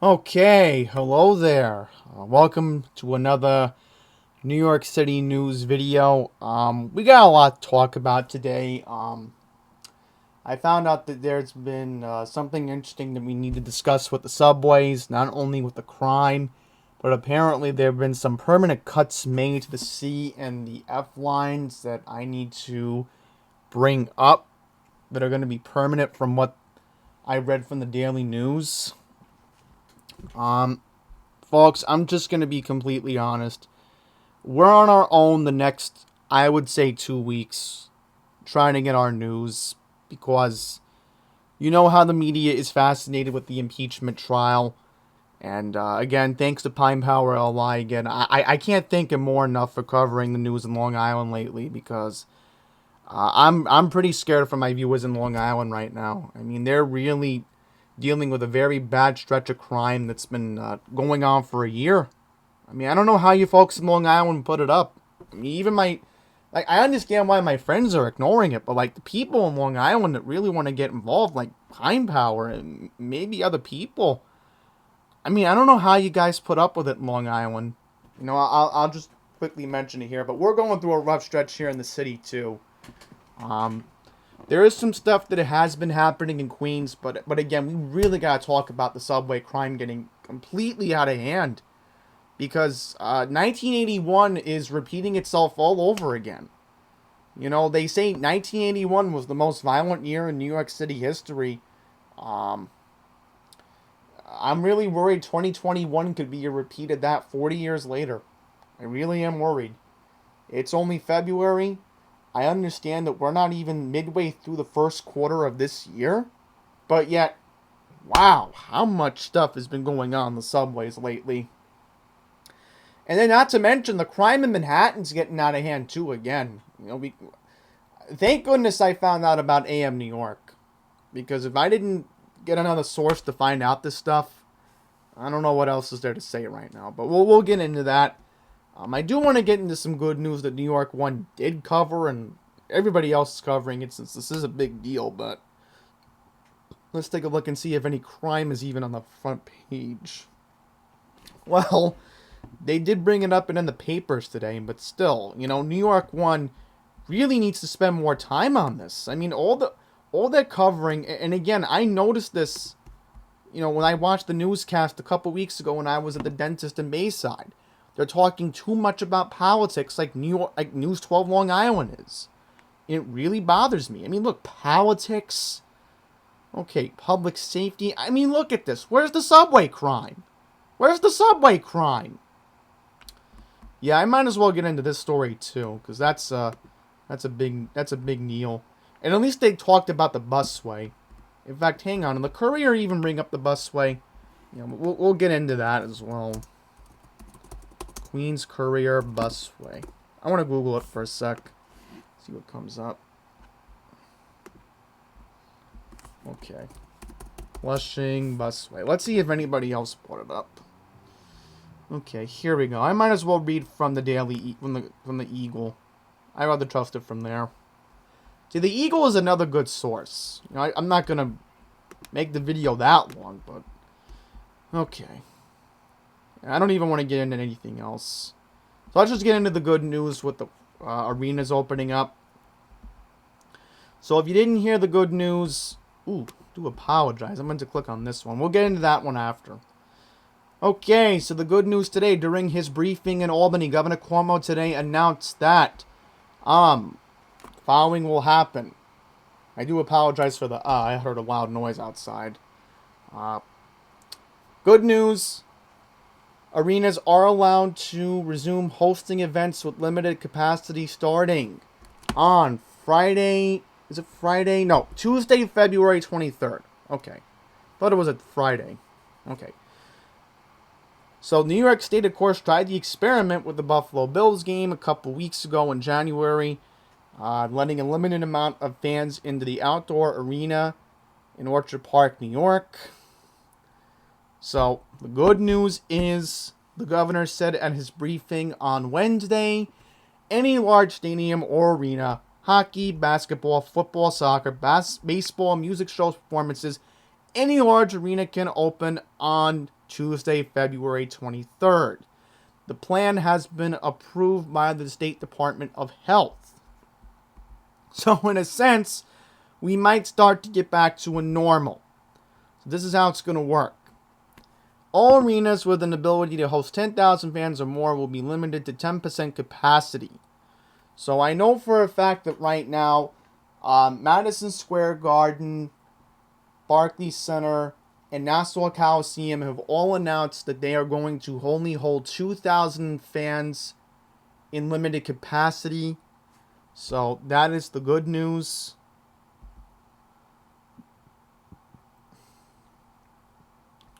Okay, hello there. Welcome to another New York City news video. We got a lot to talk about today. I found out that there's been something interesting that we need to discuss with the subways, not only with the crime, but apparently there have been some permanent cuts made to the C and the F lines that I need to bring up that are going to be permanent from what I read from the Daily News. Um, Folks, I'm just going to be completely honest. We're on our own the next, I would say, 2 weeks trying to get our news because you know how the media is fascinated with the impeachment trial. And again, thanks to Pine Power LI again. I can't thank him more enough for covering the news in Long Island lately because I'm pretty scared for my viewers in Long Island right now. I mean, they're really dealing with a very bad stretch of crime that's been going on for a year. I mean, I don't know how you folks in Long Island put it up. I mean, even I understand why my friends are ignoring it, but like the people in Long Island that really want to get involved, like Pine Power and maybe other people. I mean, I don't know how you guys put up with it in Long Island. I'll just quickly mention it here, but we're going through a rough stretch here in the city too. Um, there is some stuff that has been happening in Queens, but again, we really gotta talk about the subway crime getting completely out of hand because 1981 is repeating itself all over again. You know, they say 1981 was the most violent year in New York City history. Um, I'm really worried 2021 could be a repeat of that 40 years later. I really am worried. It's only February. I understand that we're not even midway through the first quarter of this year, but yet, wow, how much stuff has been going on in the subways lately. And then, not to mention, the crime in Manhattan's getting out of hand too. Again, thank goodness I found out about AM New York, because if I didn't get another source to find out this stuff, I don't know what else is there to say right now. But we'll get into that. I do want to get into some good news that New York One did cover, and everybody else is covering it since this is a big deal. But let's take a look and see if any crime is even on the front page. Well, they did bring it up and in the papers today, but still, New York One really needs to spend more time on this. I mean, all they're covering, and again, I noticed this, when I watched the newscast a couple weeks ago when I was at the dentist in Bayside. They're talking too much about politics like News 12 Long Island is. It really bothers me. I mean, look, politics, okay, public safety. I mean, look at this. Where's the subway crime? Where's the subway crime? Yeah, I might as well get into this story too, because that's a big deal. And at least they talked about the busway. In fact, hang on, and the Courier even bring up the busway. We'll get into that as well. Queens Courier busway. I want to Google it for a sec. See what comes up. Okay. Flushing busway. Let's see if anybody else brought it up. Okay, here we go. I might as well read from the from the Eagle. I'd rather trust it from there. See, the Eagle is another good source. I'm not gonna make the video that long, but okay. I don't even want to get into anything else. So let's just get into the good news with the arenas opening up. So if you didn't hear the good news, do apologize. I meant to click on this one. We'll get into that one after. Okay, so the good news today, during his briefing in Albany, Governor Cuomo today announced that following will happen. I do apologize for the I heard a loud noise outside. Good news. Arenas are allowed to resume hosting events with limited capacity starting on Friday. Is it Friday? No, Tuesday, February 23rd. Okay. Thought it was a Friday. Okay. So New York State, of course, tried the experiment with the Buffalo Bills game a couple weeks ago in January, letting a limited amount of fans into the outdoor arena in Orchard Park, New York. So, the good news is, the governor said at his briefing on Wednesday, any large stadium or arena, hockey, basketball, football, soccer, baseball, music shows, performances, any large arena can open on Tuesday, February 23rd. The plan has been approved by the State Department of Health. So in a sense, we might start to get back to a normal. So this is how it's going to work. All arenas with an ability to host 10,000 fans or more will be limited to 10% capacity. So I know for a fact that right now, Madison Square Garden, Barclays Center, and Nassau Coliseum have all announced that they are going to only hold 2,000 fans in limited capacity. So that is the good news.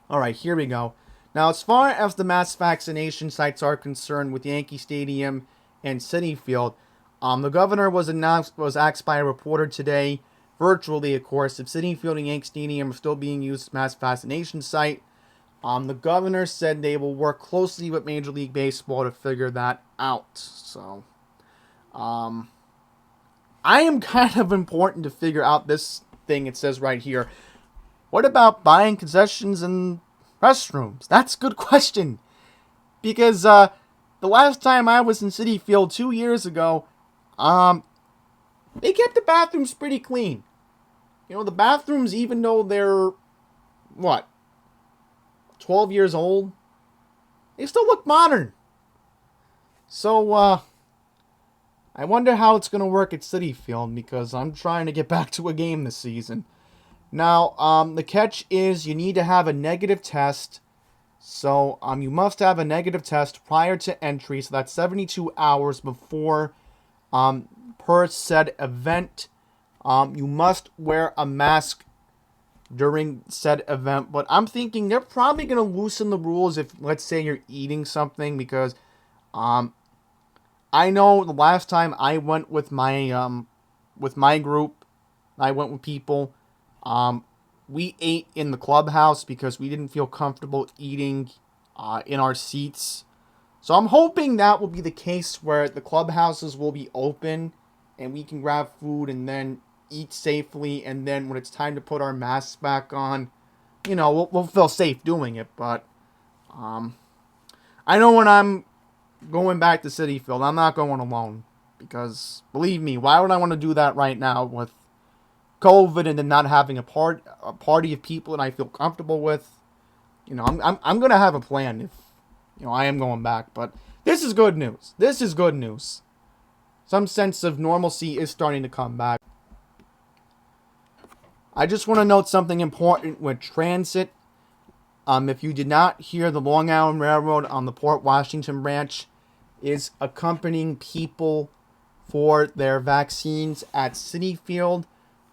Alright, here we go. Now, as far as the mass vaccination sites are concerned with Yankee Stadium and Citi Field, the governor was asked by a reporter today, virtually of course, if Citi Field and Yankee Stadium are still being used as mass vaccination site. The governor said they will work closely with Major League Baseball to figure that out. So, I am kind of important to figure out this thing it says right here. What about buying concessions in restrooms? That's a good question. Because the last time I was in Citi Field 2 years ago, they kept the bathrooms pretty clean. You know, the bathrooms, even though they're, 12 years old, they still look modern. So, I wonder how it's going to work at Citi Field, because I'm trying to get back to a game this season. Now, the catch is you need to have a negative test. So, you must have a negative test prior to entry. So, that's 72 hours before, per said event. You must wear a mask during said event. But I'm thinking they're probably going to loosen the rules if, let's say, you're eating something. Because, I know the last time I went with my group, I went with people. We ate in the clubhouse because we didn't feel comfortable eating in our seats. So I'm hoping that will be the case where the clubhouses will be open and we can grab food and then eat safely. And then when it's time to put our masks back on, you know, we'll feel safe doing it. But I know when I'm going back to Citi Field, I'm not going alone. Because believe me, why would I want to do that right now with COVID and then not having a party of people that I feel comfortable with? You know, I'm gonna have a plan if, you know, I am going back. But this is good news. This is good news. Some sense of normalcy is starting to come back. I just want to note something important with transit. If you did not hear, the Long Island Railroad on the Port Washington branch is accompanying people for their vaccines at Citi Field.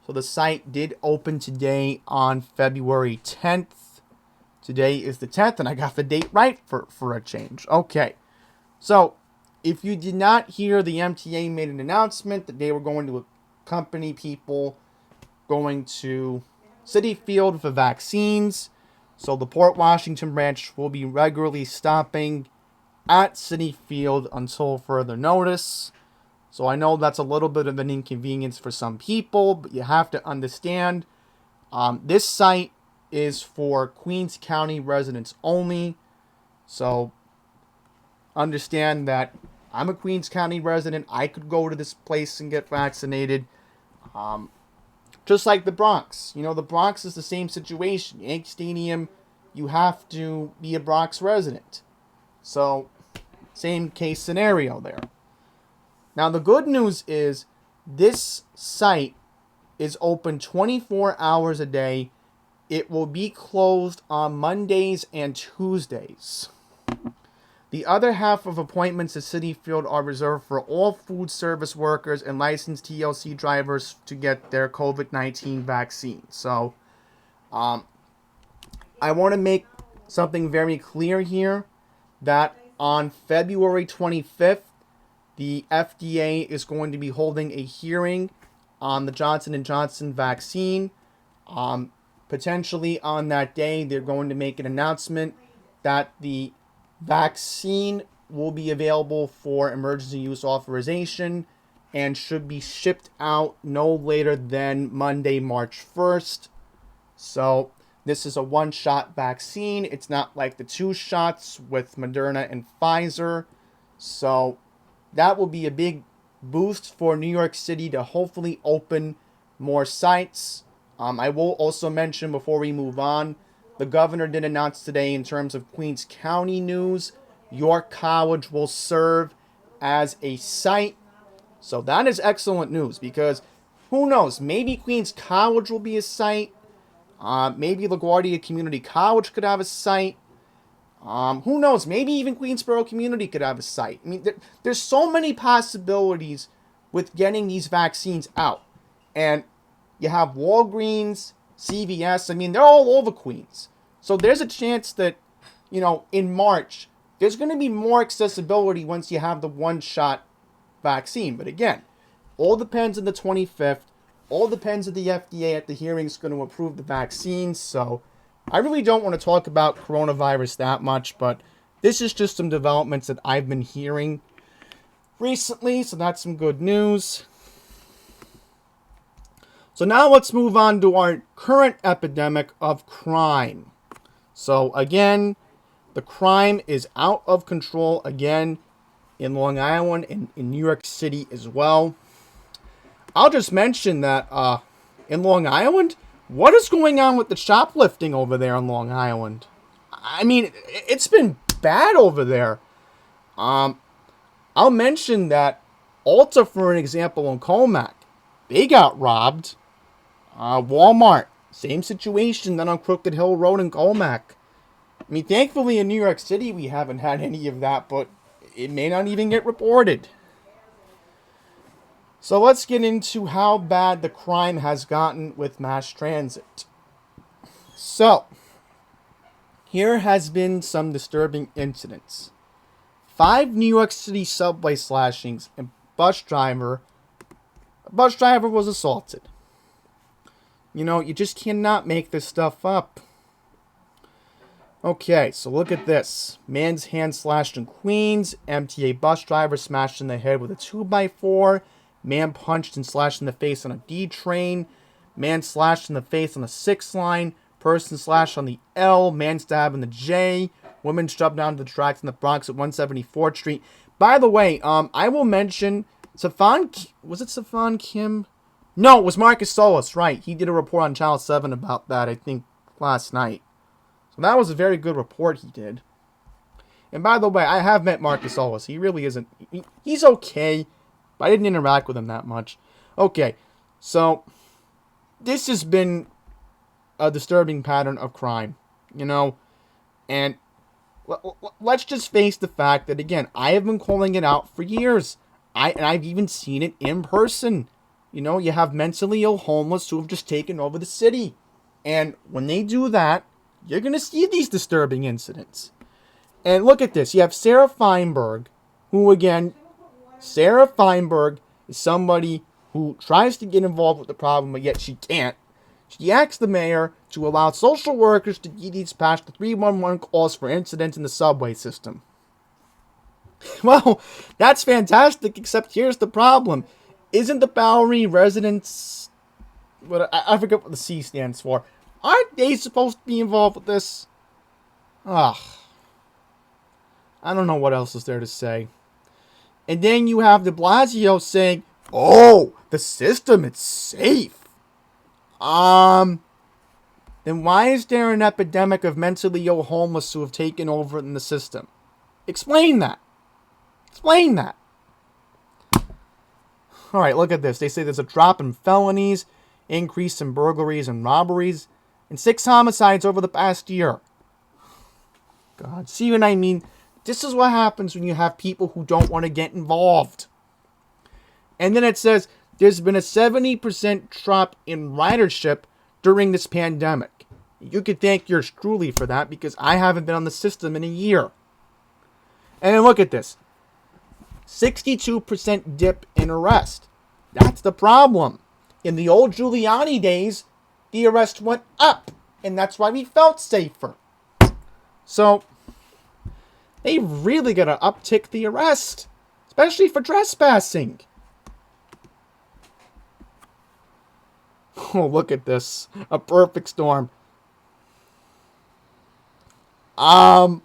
So the site did open today on February 10th. Today is the 10th, and I got the date right for a change. Okay. So, if you did not hear, the MTA made an announcement that they were going to accompany people going to Citi Field for vaccines. So the Port Washington branch will be regularly stopping at Citi Field until further notice. So I know that's a little bit of an inconvenience for some people, but you have to understand, this site is for Queens County residents only. So understand that I'm a Queens County resident. I could go to this place and get vaccinated. Just like the Bronx. You know, the Bronx is the same situation. Yankee Stadium, you have to be a Bronx resident. So, same case scenario there. Now, the good news is this site is open 24 hours a day. It will be closed on Mondays and Tuesdays. The other half of appointments at Citi Field are reserved for all food service workers and licensed TLC drivers to get their COVID-19 vaccine. So, I want to make something very clear here that on February 25th, the FDA is going to be holding a hearing on the Johnson & Johnson vaccine. Potentially on that day, they're going to make an announcement that the vaccine will be available for emergency use authorization and should be shipped out no later than Monday, March 1st. So This is a one-shot vaccine. It's not like the 2 shots with Moderna and Pfizer. So that will be a big boost for New York City to hopefully open more sites. I will also mention before we move on, the governor did announce today in terms of Queens County news, York College will serve as a site. So that is excellent news because who knows, maybe Queens College will be a site. Maybe LaGuardia Community College could have a site. Who knows, maybe even Queensboro Community could have a site. I mean, there's so many possibilities with getting these vaccines out. And you have Walgreens, CVS, I mean, they're all over Queens. So there's a chance that, in March, there's going to be more accessibility once you have the one-shot vaccine. But again, all depends on the 25th. All depends on the FDA at the hearings going to approve the vaccines. So I really don't want to talk about coronavirus that much, but this is just some developments that I've been hearing recently. So that's some good news. So now let's move on to our current epidemic of crime. So again, the crime is out of control again in Long Island and in New York City as well. I'll just mention that in Long Island, what is going on with the shoplifting over there in Long Island? I mean, it's been bad over there. I'll mention that Ulta, for an example, in Comac, they got robbed. Walmart, same situation than on Crooked Hill Road in Comac. I mean, thankfully in New York City, we haven't had any of that, but it may not even get reported. So let's get into how bad the crime has gotten with mass transit. So, here has been some disturbing incidents. 5 New York City subway slashings and a bus driver was assaulted. You just cannot make this stuff up. Okay, so look at this. Man's hand slashed in Queens. MTA bus driver smashed in the head with a 2x4. Man punched and slashed in the face on a D train. Man slashed in the face on the 6 line. Person slashed on the L. Man stabbed in the J. Woman shoved down to the tracks in the Bronx at 174th Street. By the way, I will mention was it Safan Kim? No, it was Marcus Solis, right. He did a report on Channel 7 about that, I think, last night. So that was a very good report he did. And by the way, I have met Marcus Solis. He really isn't... He's okay, but I didn't interact with him that much. Okay, so this has been a disturbing pattern of crime, and let's just face the fact that, again, I have been calling it out for years. I've even seen it in person. You have mentally ill homeless who have just taken over the city. And when they do that, you're going to see these disturbing incidents. And look at this. You have Sarah Feinberg, who, again, Sarah Feinberg is somebody who tries to get involved with the problem, but yet she can't. She asked the mayor to allow social workers to dispatch the 311 calls for incidents in the subway system. Well, that's fantastic, except here's the problem. Isn't the Bowery residents... I forget what the C stands for. Aren't they supposed to be involved with this? I don't know what else is there to say. And then you have de Blasio saying, oh, the system, it's safe. Then why is there an epidemic of mentally ill homeless who have taken over in the system? Explain that. Explain that. Alright, look at this. They say there's a drop in felonies, increase in burglaries and robberies, and 6 homicides over the past year. God, see what I mean? This is what happens when you have people who don't want to get involved. And then it says there's been a 70% drop in ridership during this pandemic. You could thank yours truly for that because I haven't been on the system in a year. And then look at this. 62% dip in arrest. That's the problem. In the old Giuliani days, the arrest went up. And that's why we felt safer. So, they really got to uptick the arrest. Especially for trespassing. Oh, look at this. A perfect storm. I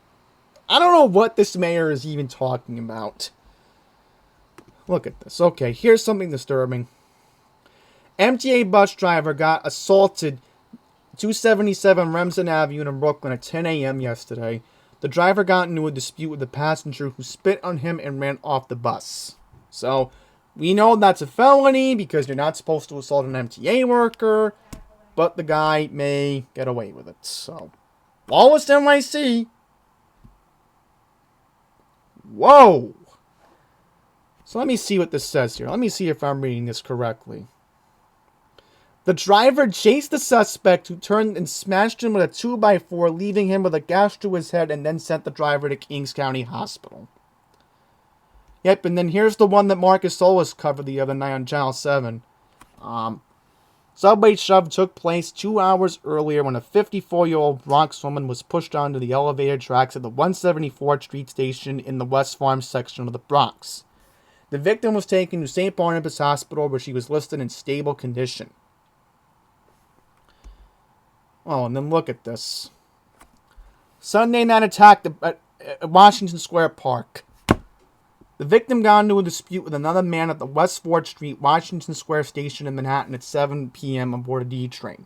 don't know what this mayor is even talking about. Look at this. Okay, here's something disturbing. MTA bus driver got assaulted 277 Remsen Avenue in Brooklyn at 10 a.m. yesterday. The driver got into a dispute with the passenger who spit on him and ran off the bus. So, we know that's a felony because you're not supposed to assault an MTA worker, but the guy may get away with it. So, Wallace NYC. Whoa! So let me see what this says here. Let me see if I'm reading this correctly. The driver chased the suspect who turned and smashed him with a 2x4, leaving him with a gash to his head, and then sent the driver to Kings County Hospital. Yep, and then here's the one that Marcus Solis covered the other night on Channel 7. Subway shove took place 2 hours earlier when a 54-year-old Bronx woman was pushed onto the elevator tracks at the 174th Street station in the West Farm section of the Bronx. The victim was taken to St. Barnabas Hospital, where she was listed in stable condition. Oh, and then look at this. Sunday night attack at Washington Square Park. The victim got into a dispute with another man at the West 4th Street, Washington Square station in Manhattan at 7 p.m. aboard a D train.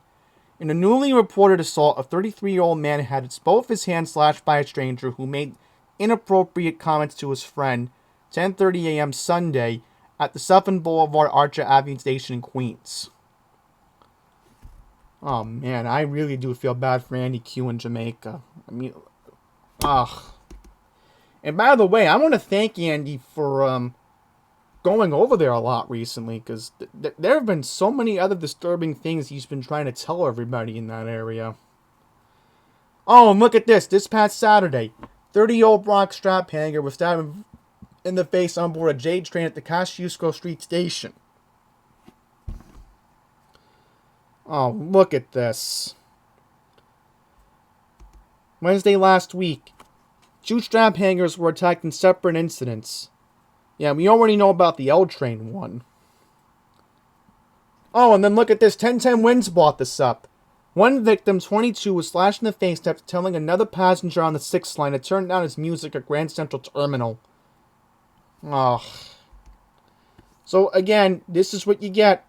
In a newly reported assault, a 33-year-old man had both his hands slashed by a stranger who made inappropriate comments to his friend 10:30 a.m. Sunday at the Suffolk Boulevard Archer Avenue station in Queens. Oh man, I really do feel bad for Andy Q in Jamaica. I mean, ugh. And by the way, I want to thank Andy for going over there a lot recently, because there have been so many other disturbing things he's been trying to tell everybody in that area. Oh, and look at this. This past Saturday, 30-year-old Bronx strap hanger was stabbed in the face on board a J train at the Kosciuszko Street station. Oh, look at this. Wednesday last week, 2 strap hangers were attacked in separate incidents. Yeah, we already know about the L train one. Oh, and then look at this. 1010 Winds brought this up. One victim, 22, was slashed in the face after telling another passenger on the 6th line to turn down his music at Grand Central Terminal. Oh. So, again, this is what you get.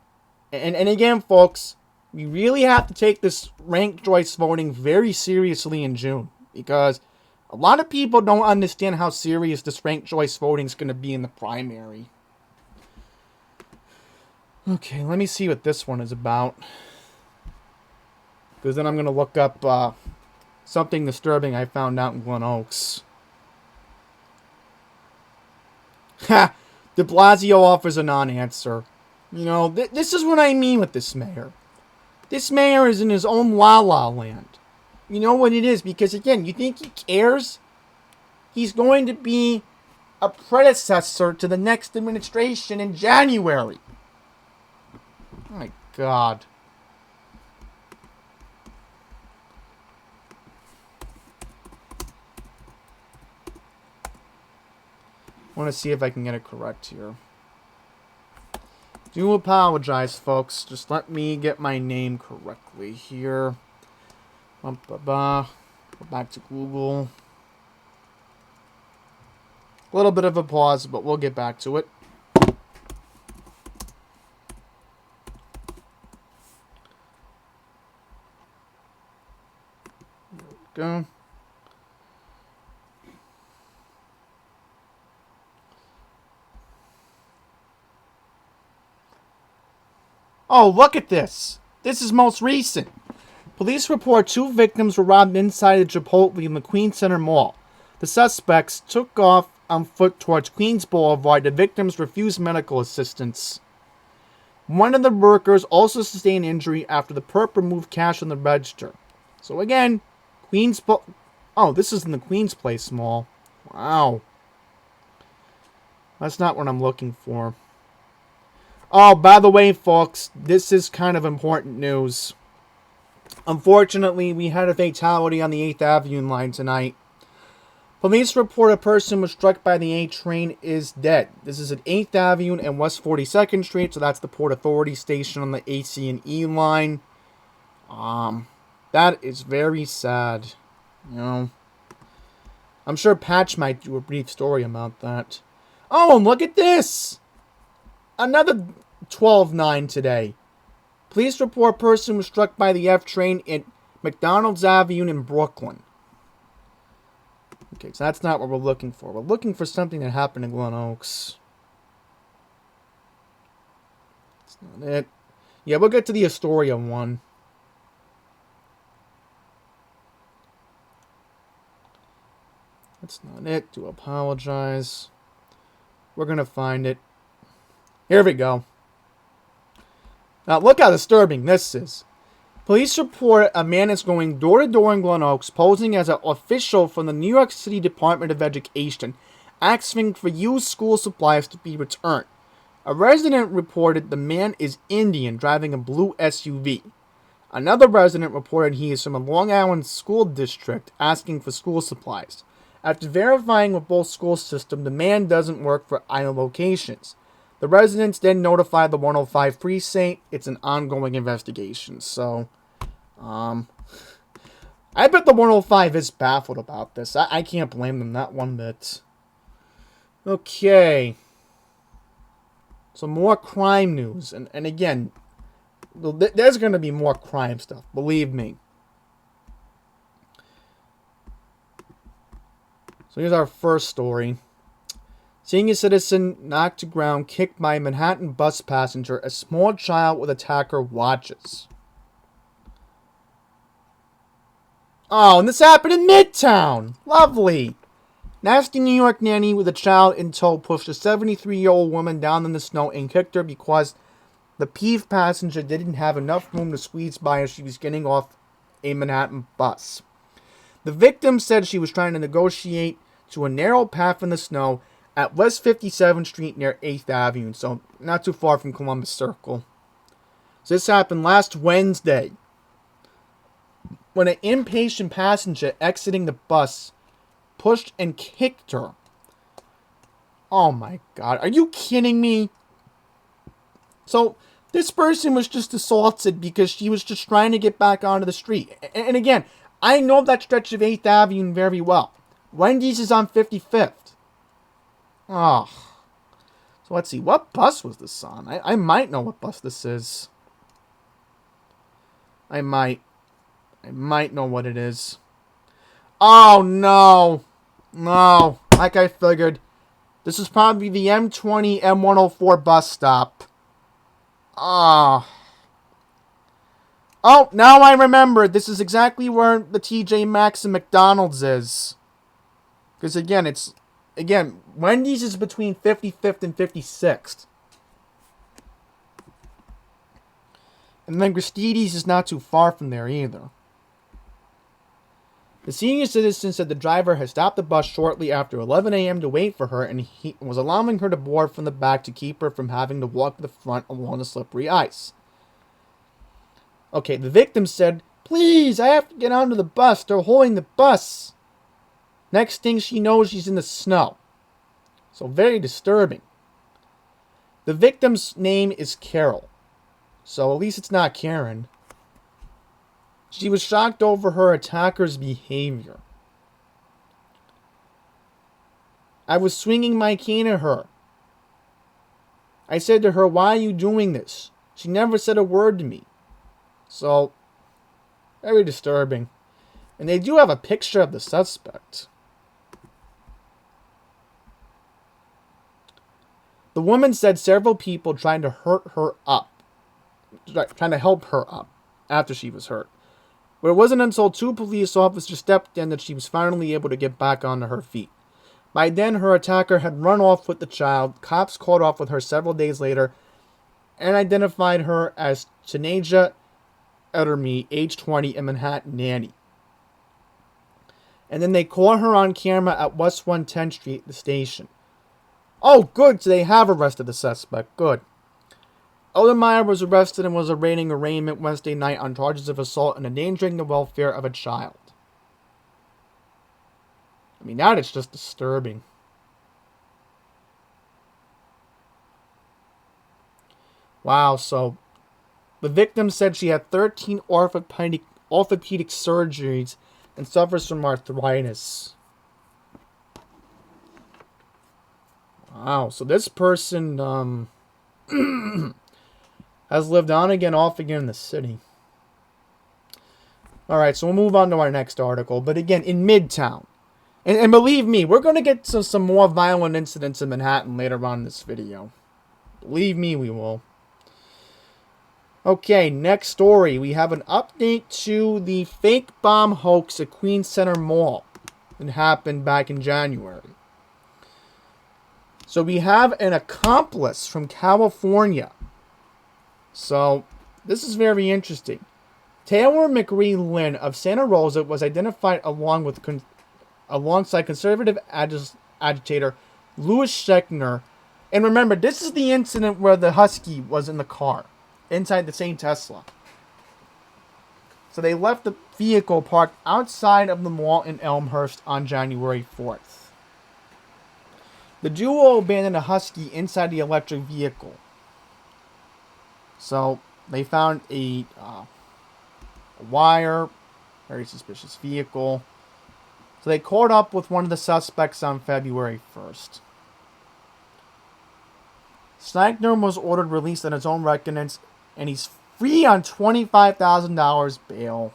And again, folks, we really have to take this ranked choice voting very seriously in June, because a lot of people don't understand how serious this ranked choice voting is going to be in the primary. Okay, let me see what this one is about, because then I'm going to look up something disturbing I found out in Glen Oaks. Ha! De Blasio offers a non-answer. You know, this is what I mean with this mayor. This mayor is in his own la-la land. You know what it is? Because, again, you think he cares? He's going to be a predecessor to the next administration in January. My God. I want to see if I can get it correct here. Do apologize, folks. Just let me get my name correctly here. Go back to Google. A little bit of a pause, but we'll get back to it. There we go. Oh, look at this. This is most recent. Police report 2 victims were robbed inside a Chipotle in the Queens Center Mall. The suspects took off on foot towards Queens Boulevard. The victims refused medical assistance. One of the workers also sustained injury after the perp removed cash on the register. So again, oh, this is in the Queens Place Mall. Wow. That's not what I'm looking for. Oh, by the way, folks, this is kind of important news. Unfortunately, we had a fatality on the 8th Avenue line tonight. Police report a person was struck by the A train is dead. This is at 8th Avenue and West 42nd Street, so that's the Port Authority station on the AC and E line. That is very sad, you know. I'm sure Patch might do a brief story about that. Oh, and look at this! Another 12-9 today. Police report person was struck by the F train at McDonald's Avenue in Brooklyn. Okay, so that's not what we're looking for. We're looking for something that happened in Glen Oaks. That's not it. Yeah, we'll get to the Astoria one. That's not it. Do apologize. We're going to find it. Here we go. Now, look how disturbing this is. Police report a man is going door to door in Glen Oaks, posing as an official from the New York City Department of Education, asking for used school supplies to be returned. A resident reported the man is Indian, driving a blue SUV. Another resident reported he is from a Long Island school district, asking for school supplies. After verifying with both school systems, the man doesn't work for either locations. The residents then notified the 105 precinct. It's an ongoing investigation. So, I bet the 105 is baffled about this. I can't blame them not one bit. Okay. So more crime news. And again, there's going to be more crime stuff. Believe me. So here's our first story. Senior citizen knocked to ground, kicked by a Manhattan bus passenger. A small child with attacker watches. Oh, and this happened in Midtown. Lovely. Nasty New York nanny with a child in tow pushed a 73-year-old woman down in the snow and kicked her because the peeved passenger didn't have enough room to squeeze by as she was getting off a Manhattan bus. The victim said she was trying to negotiate to a narrow path in the snow at West 57th Street near 8th Avenue, so not too far from Columbus Circle. So this happened last Wednesday when an impatient passenger exiting the bus pushed and kicked her. Oh my God, are you kidding me? So this person was just assaulted because she was just trying to get back onto the street. And again, I know that stretch of 8th Avenue very well. Wendy's is on 55th. Oh. So let's see. What bus was this on? I might know what bus this is. I might know what it is. Oh, no. No. Like I figured. This is probably the M20 M104 bus stop. Ah. Oh, now I remember. This is exactly where the TJ Maxx and McDonald's is. Because again, Wendy's is between 55th and 56th. And then Gristedes is not too far from there either. The senior citizen said the driver had stopped the bus shortly after 11 a.m. to wait for her, and he was allowing her to board from the back to keep her from having to walk to the front along the slippery ice. Okay, the victim said, "Please, I have to get onto the bus. They're holding the bus." Next thing she knows, she's in the snow. So very disturbing. The victim's name is Carol. So at least it's not Karen. She was shocked over her attacker's behavior. "I was swinging my cane at her. I said to her, 'Why are you doing this?' She never said a word to me." So, very disturbing. And they do have a picture of the suspect. The woman said several people trying to help her up after she was hurt. But it wasn't until 2 police officers stepped in that she was finally able to get back onto her feet. By then, her attacker had run off with the child. Cops caught up with her several days later and identified her as Tanaja Ederme, age 20, a Manhattan nanny. And then they caught her on camera at West 110th Street, the station. Oh, good, so they have arrested the suspect. Good. Odermeyer was arrested and was awaiting arraignment Wednesday night on charges of assault and endangering the welfare of a child. I mean, that is just disturbing. Wow, so the victim said she had 13 orthopedic surgeries and suffers from arthritis. Wow, so this person has lived on again, off again in the city. Alright, so we'll move on to our next article. But again, in Midtown. And believe me, we're going to get to some more violent incidents in Manhattan later on in this video. Believe me, we will. Okay, next story. We have an update to the fake bomb hoax at Queens Center Mall that happened back in January. So we have an accomplice from California. So this is very interesting. Taylor McRee Lynn of Santa Rosa was identified alongside conservative agitator Louis Schechner. And remember, this is the incident where the Husky was in the car, inside the same Tesla. So they left the vehicle parked outside of the mall in Elmhurst on January 4th. The duo abandoned a Husky inside the electric vehicle. So they found a wire, very suspicious vehicle. So they caught up with one of the suspects on February 1st. Schechner was ordered released on his own reckonance, and he's free on $25,000 bail.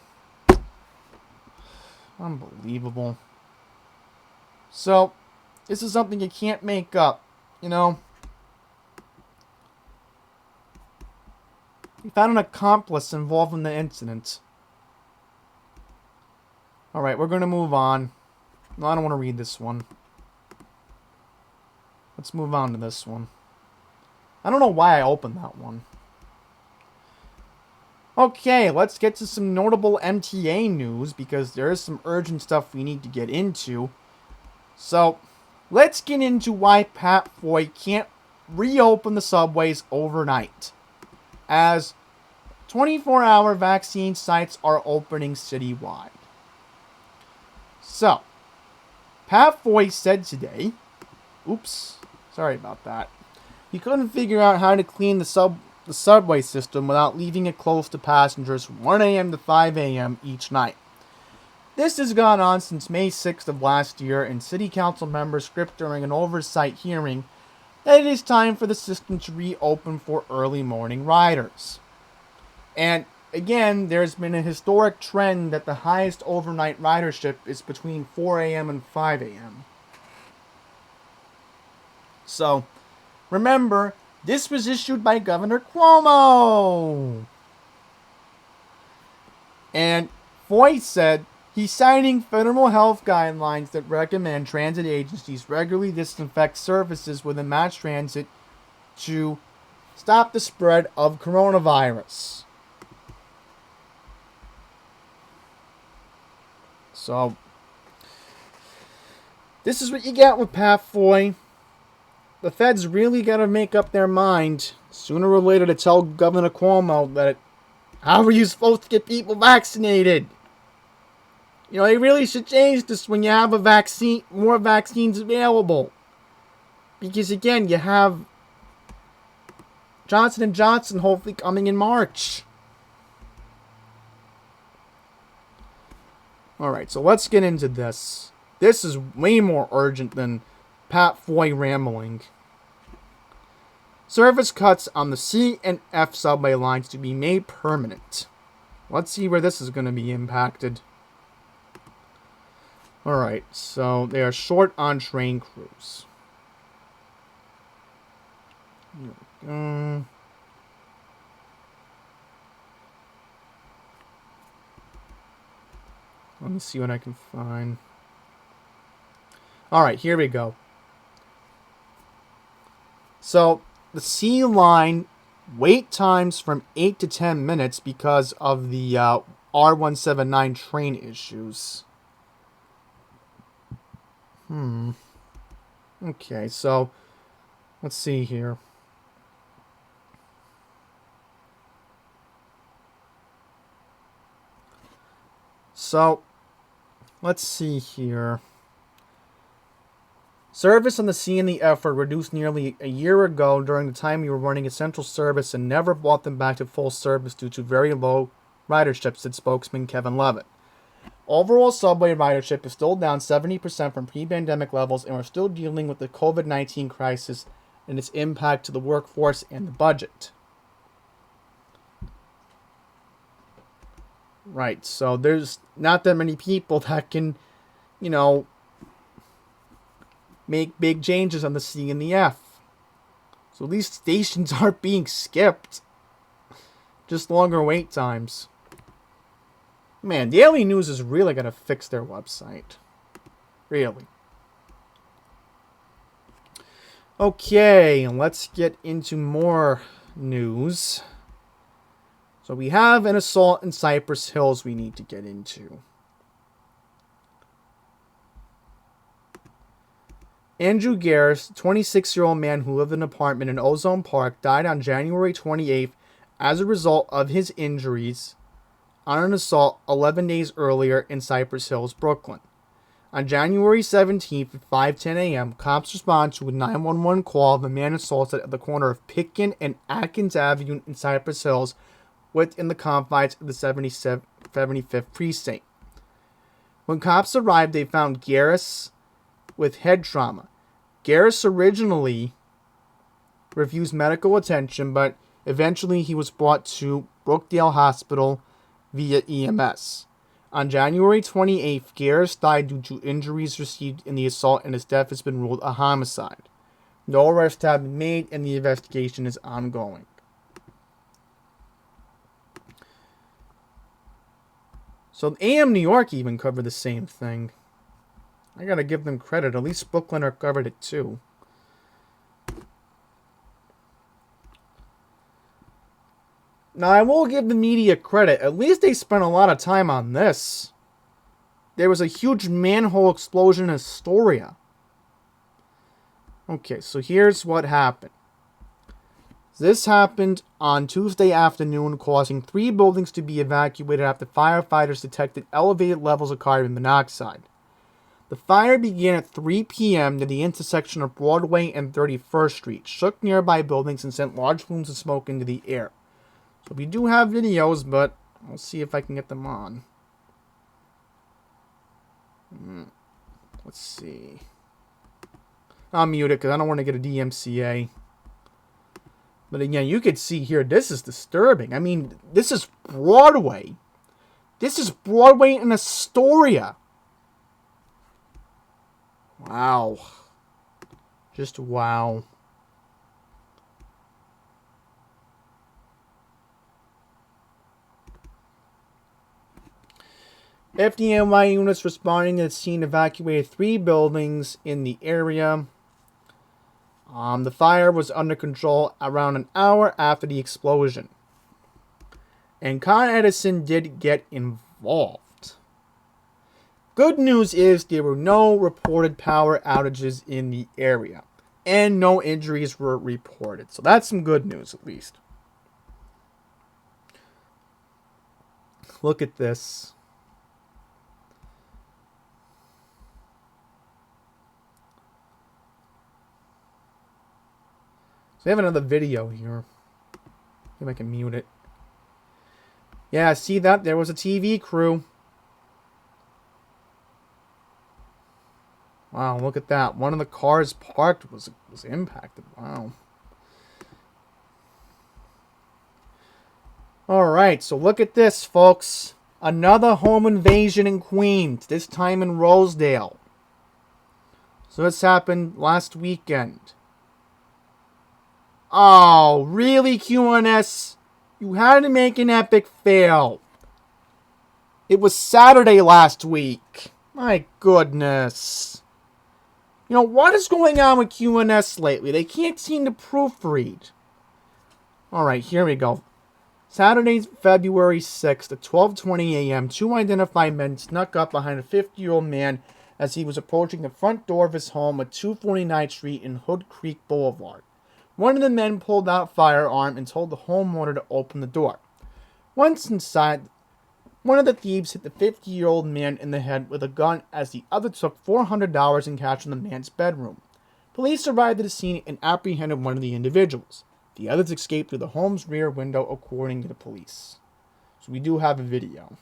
Unbelievable. So, this is something you can't make up, you know. We found an accomplice involved in the incident. Alright, we're going to move on. No, I don't want to read this one. Let's move on to this one. I don't know why I opened that one. Okay, let's get to some notable MTA news, because there is some urgent stuff we need to get into. So, let's get into why Pat Foy can't reopen the subways overnight, as 24-hour vaccine sites are opening citywide. So, Pat Foy said today, oops, sorry about that, he couldn't figure out how to clean the subway system without leaving it closed to passengers from 1 a.m. to 5 a.m. each night. This has gone on since May 6th of last year, and City Council members scripted during an oversight hearing that it is time for the system to reopen for early morning riders. And again, there's been a historic trend that the highest overnight ridership is between 4 a.m. and 5 a.m. So, remember, this was issued by Governor Cuomo. And Foy said he's citing federal health guidelines that recommend transit agencies regularly disinfect surfaces within mass transit to stop the spread of coronavirus. So, this is what you get with Pat Foy. The feds really got to make up their mind sooner or later to tell Governor Cuomo that how are you supposed to get people vaccinated? You know, they really should change this when you have a vaccine, more vaccines available. Because again, you have Johnson & Johnson hopefully coming in March. Alright, so let's get into this. This is way more urgent than Pat Foy rambling. Service cuts on the C and F subway lines to be made permanent. Let's see where this is going to be impacted. Alright, so they are short on train crews. Here we go. Let me see what I can find. Alright, here we go. So, the C line wait times from 8 to 10 minutes because of the R179 train issues. Okay, so let's see here. So, let's see here. Service on the C and the F were reduced nearly a year ago during the time we were running essential service and never brought them back to full service due to very low ridership, said spokesman Kevin Levitt. Overall subway ridership is still down 70% from pre-pandemic levels, and we're still dealing with the COVID-19 crisis and its impact to the workforce and the budget. Right, so there's not that many people that can, make big changes on the C and the F. So these stations aren't being skipped. Just longer wait times. Man, Daily News is really going to fix their website. Really. Okay, let's get into more news. So we have an assault in Cypress Hills we need to get into. Andrew Garris, a 26-year-old man who lived in an apartment in Ozone Park, died on January 28th as a result of his injuries on an assault 11 days earlier in Cypress Hills, Brooklyn. On January 17th at 5:10 a.m., cops responded to a 911 call of a man assaulted at the corner of Pitkin and Atkins Avenue in Cypress Hills within the confines of the 75th precinct. When cops arrived, they found Garris with head trauma. Garris originally refused medical attention, but eventually he was brought to Brookdale Hospital via EMS. On January 28th, Garris died due to injuries received in the assault, and his death has been ruled a homicide. No arrests have been made, and the investigation is ongoing. So AM New York even covered the same thing. I gotta give them credit. At least Brooklyn covered it too. Now, I will give the media credit. At least they spent a lot of time on this. There was a huge manhole explosion in Astoria. Okay, so here's what happened. This happened on Tuesday afternoon, causing 3 buildings to be evacuated after firefighters detected elevated levels of carbon monoxide. The fire began at 3 p.m. near the intersection of Broadway and 31st Street, shook nearby buildings, and sent large plumes of smoke into the air. So we do have videos, but I'll see if I can get them on. Let's see. I'll mute it because I don't want to get a DMCA. But again, you could see here, this is disturbing. I mean, this is Broadway. This is Broadway in Astoria. Wow. Just wow. FDNY units responding to the scene evacuated 3 buildings in the area. The fire was under control around an hour after the explosion. And Con Edison did get involved. Good news is there were no reported power outages in the area. And no injuries were reported. So that's some good news at least. Look at this. So we have another video here. See if I can mute it. Yeah, see that? There was a TV crew. Wow, look at that. One of the cars parked was impacted. Wow. Alright, so look at this, folks. Another home invasion in Queens, this time in Rosedale. So this happened last weekend. Oh, really, QNS? You had to make an epic fail. It was Saturday last week. My goodness. You know, what is going on with QNS lately? They can't seem to proofread. Alright, here we go. Saturday, February 6th at 12:20 a.m., 2 identified men snuck up behind a 50-year-old man as he was approaching the front door of his home at 249th Street and Hood Creek Boulevard. One of the men pulled out a firearm and told the homeowner to open the door. Once inside, one of the thieves hit the 50-year-old man in the head with a gun as the other took $400 in cash from the man's bedroom. Police arrived at the scene and apprehended one of the individuals. The others escaped through the home's rear window, according to the police. So we do have a video.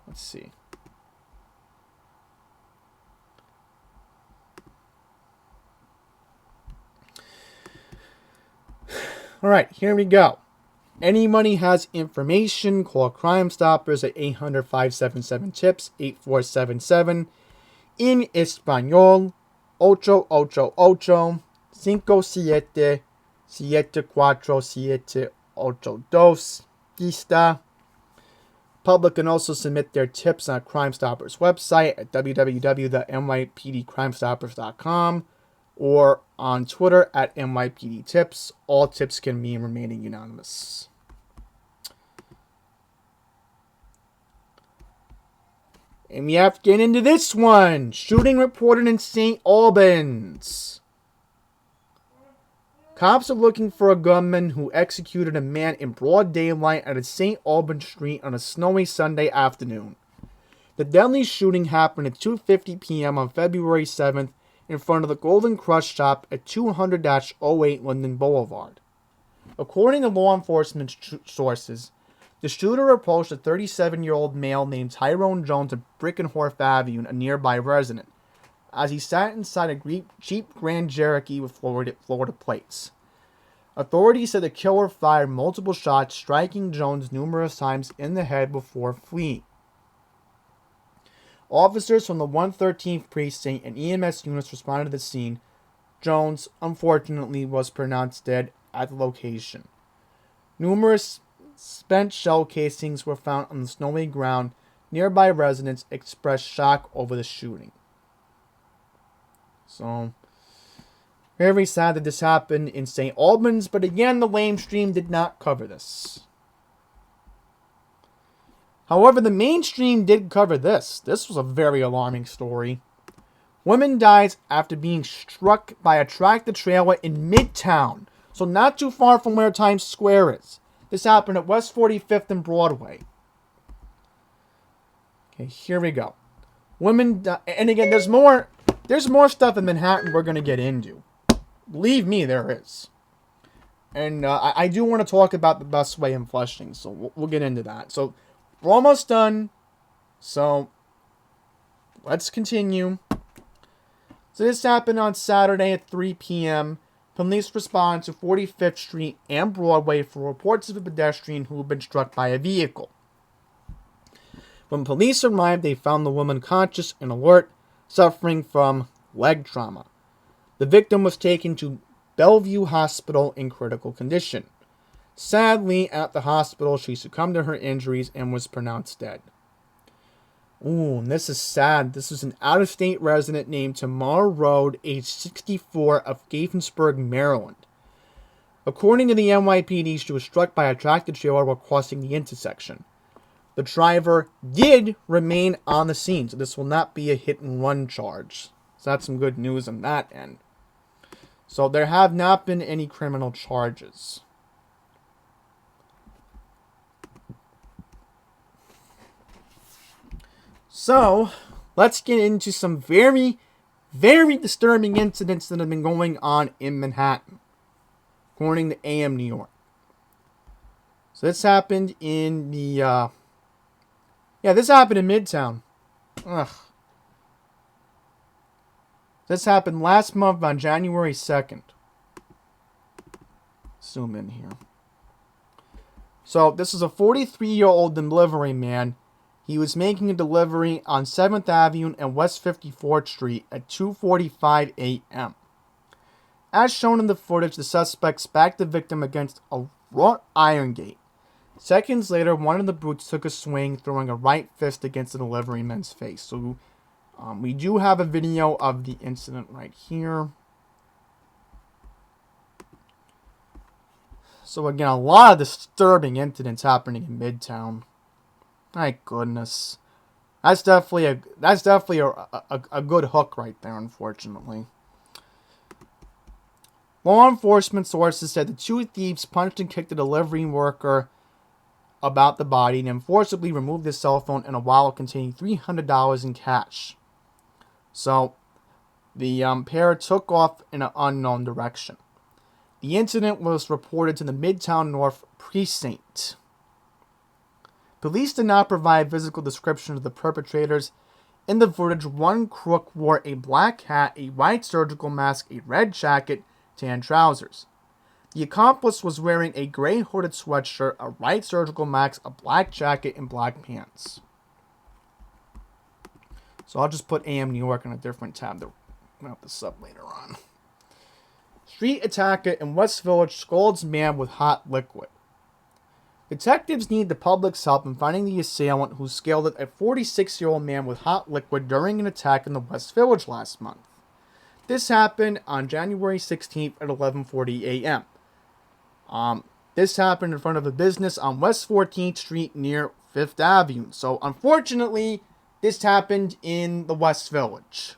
Let's see. All right, here we go. Anybody has information, call Crime Stoppers at 800-577-TIPS, 8477. In Español, 888-577-7482. Lista. Public can also submit their tips on Crime Stoppers website at www.nypdcrimestoppers.com or on Twitter at NYPDTips. All tips can be remaining anonymous. And we have to get into this one. Shooting reported in St. Albans. Cops are looking for a gunman who executed a man in broad daylight at a St. Albans street on a snowy Sunday afternoon. The deadly shooting happened at 2:50 p.m. on February 7th in front of the Golden Crush shop at 200-08 Linden Boulevard. According to law enforcement sources, the shooter approached a 37-year-old male named Tyrone Jones at Brickenhorst Avenue, a nearby resident, as he sat inside a Jeep Grand Cherokee with Florida plates. Authorities said the killer fired multiple shots, striking Jones numerous times in the head before fleeing. Officers from the 113th Precinct and EMS units responded to the scene. Jones, unfortunately, was pronounced dead at the location. Numerous spent shell casings were found on the snowy ground. Nearby residents expressed shock over the shooting. So, very sad that this happened in St. Albans, but again, the lamestream did not cover this. However, the mainstream did cover this. This was a very alarming story. Woman dies after being struck by a tractor-trailer in Midtown, so not too far from where Times Square is. This happened at West 45th and Broadway. Okay, here we go. Women die, and again, there's more stuff in Manhattan we're going to get into. Believe me, there is. And I do want to talk about the best way in Flushing, so we'll get into that. So, we're almost done. So, let's continue. So, this happened on Saturday at 3 p.m. Police responded to 45th Street and Broadway for reports of a pedestrian who had been struck by a vehicle. When police arrived, they found the woman conscious and alert, suffering from leg trauma. The victim was taken to Bellevue Hospital in critical condition. Sadly, at the hospital, she succumbed to her injuries and was pronounced dead. Ooh, and this is sad. This was an out-of-state resident named Tamar Road, age 64, of Gaithersburg, Maryland. According to the NYPD, she was struck by a tractor-trailer while crossing the intersection. The driver did remain on the scene, so this will not be a hit-and-run charge. So that's some good news on that end. So there have not been any criminal charges. So, let's get into some very, very disturbing incidents that have been going on in Manhattan, according to AM New York. So this happened in the, this happened in Midtown. Ugh. This happened last month on January 2nd. Zoom in here. So, this is a 43-year-old delivery man. He was making a delivery on 7th Avenue and West 54th Street at 2:45 a.m. As shown in the footage, the suspect smacked the victim against a wrought iron gate. Seconds later, one of the brutes took a swing, throwing a right fist against the delivery man's face. So, we do have a video of the incident right here. So again, a lot of disturbing incidents happening in Midtown. My goodness, that's definitely a good hook right there. Unfortunately, law enforcement sources said the two thieves punched and kicked the delivery worker about the body and then forcibly removed his cell phone and a wallet containing $300 in cash. So, the pair took off in an unknown direction. The incident was reported to the Midtown North Precinct. Police did not provide physical description of the perpetrators. In the footage, one crook wore a black hat, a white surgical mask, a red jacket, tan trousers. The accomplice was wearing a gray hooded sweatshirt, a white surgical mask, a black jacket, and black pants. So I'll just put AM New York on a different tab to wrap this up later on. Street attacker in West Village scalds man with hot liquid. Detectives need the public's help in finding the assailant who scalded a 46-year-old man with hot liquid during an attack in the West Village last month. This happened on January 16th at 11:40 a.m. This happened in front of a business on West 14th Street near 5th Avenue. So, unfortunately, this happened in the West Village.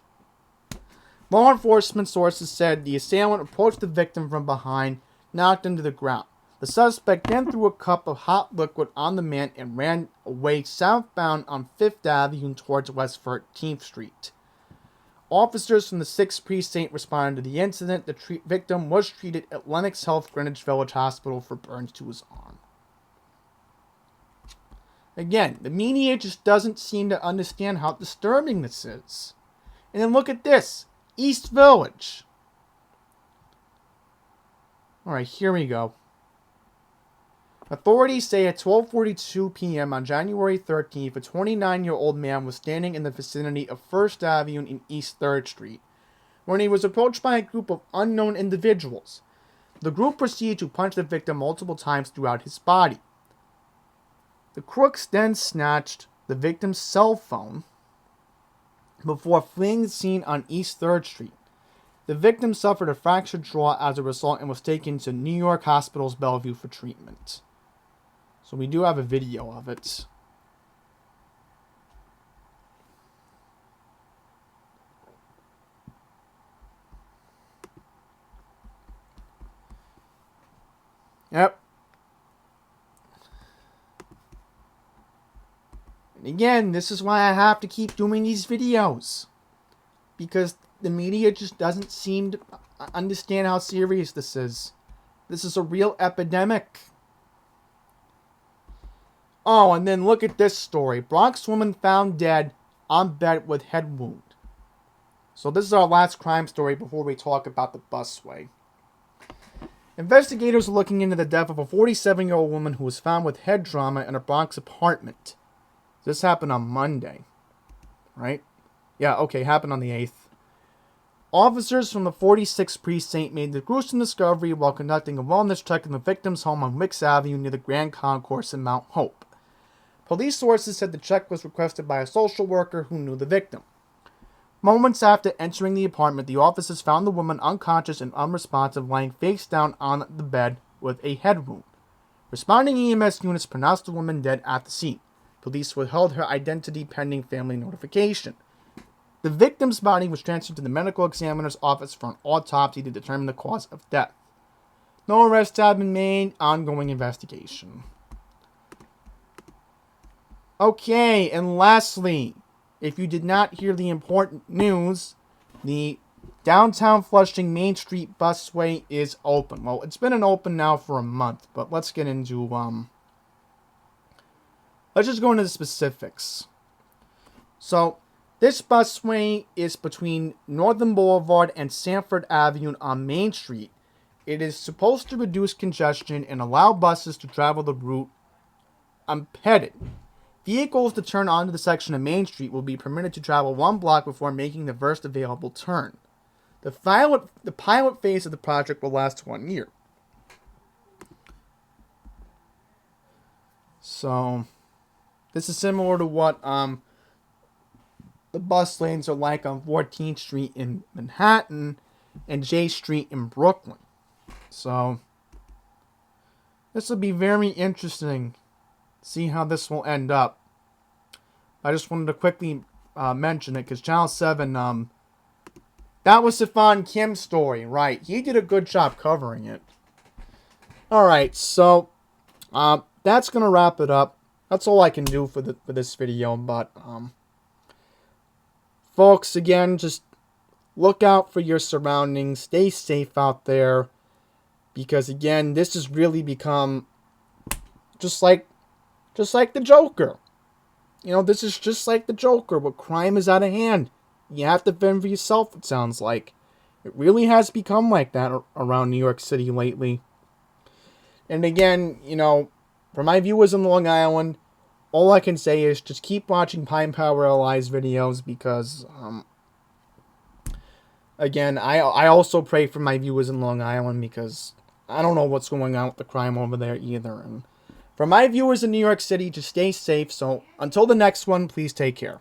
Law enforcement sources said the assailant approached the victim from behind, knocked him to the ground. The suspect then threw a cup of hot liquid on the man and ran away southbound on 5th Avenue towards West 14th Street. Officers from the 6th Precinct responded to the incident. The victim was treated at Lenox Health Greenwich Village Hospital for burns to his arm. Again, the media just doesn't seem to understand how disturbing this is. And then look at this. East Village. Alright, here we go. Authorities say at 12:42 p.m. on January 13th, a 29-year-old man was standing in the vicinity of 1st Avenue and East 3rd Street when he was approached by a group of unknown individuals. The group proceeded to punch the victim multiple times throughout his body. The crooks then snatched the victim's cell phone before fleeing the scene on East 3rd Street. The victim suffered a fractured jaw as a result and was taken to New York Hospital's Bellevue for treatment. So we do have a video of it. Yep. And again, this is why I have to keep doing these videos. Because the media just doesn't seem to understand how serious this is. This is a real epidemic. Oh, and then look at this story. Bronx woman found dead on bed with head wound. So this is our last crime story before we talk about the busway. Investigators are looking into the death of a 47-year-old woman who was found with head trauma in a Bronx apartment. This happened on Monday, right? Yeah, okay, happened on the 8th. Officers from the 46th Precinct made the gruesome discovery while conducting a wellness check in the victim's home on Wicks Avenue near the Grand Concourse in Mount Hope. Police sources said the check was requested by a social worker who knew the victim. Moments after entering the apartment, the officers found the woman unconscious and unresponsive, lying face down on the bed with a head wound. Responding EMS units pronounced the woman dead at the scene. Police withheld her identity pending family notification. The victim's body was transferred to the medical examiner's office for an autopsy to determine the cause of death. No arrests have been made. Ongoing investigation. Okay, and lastly, if you did not hear the important news, the downtown Flushing Main Street busway is open. Well, it's been open now for a month, but let's get into, let's just go into the specifics. So, this busway is between Northern Boulevard and Sanford Avenue on Main Street. It is supposed to reduce congestion and allow buses to travel the route unpeded. Vehicles to turn onto the section of Main Street will be permitted to travel 1 block before making the first available turn. The pilot phase of the project will last 1 year. So, this is similar to what the bus lanes are like on 14th Street in Manhattan and J Street in Brooklyn. So, this will be very interesting. See how this will end up. I just wanted to quickly mention it because Channel 7, that was Stefan Kim's story, right? He did a good job covering it. Alright, so that's going to wrap it up. That's all I can do for this video, but folks, again, just look out for your surroundings. Stay safe out there because, again, this has really become just like the Joker. You know, this is just like the Joker, where crime is out of hand. You have to fend for yourself, it sounds like. It really has become like that around New York City lately. And again, for my viewers in Long Island, all I can say is just keep watching Pine Power LI's videos because, again, I also pray for my viewers in Long Island because I don't know what's going on with the crime over there either. And for my viewers in New York City, just stay safe. So until the next one, please take care.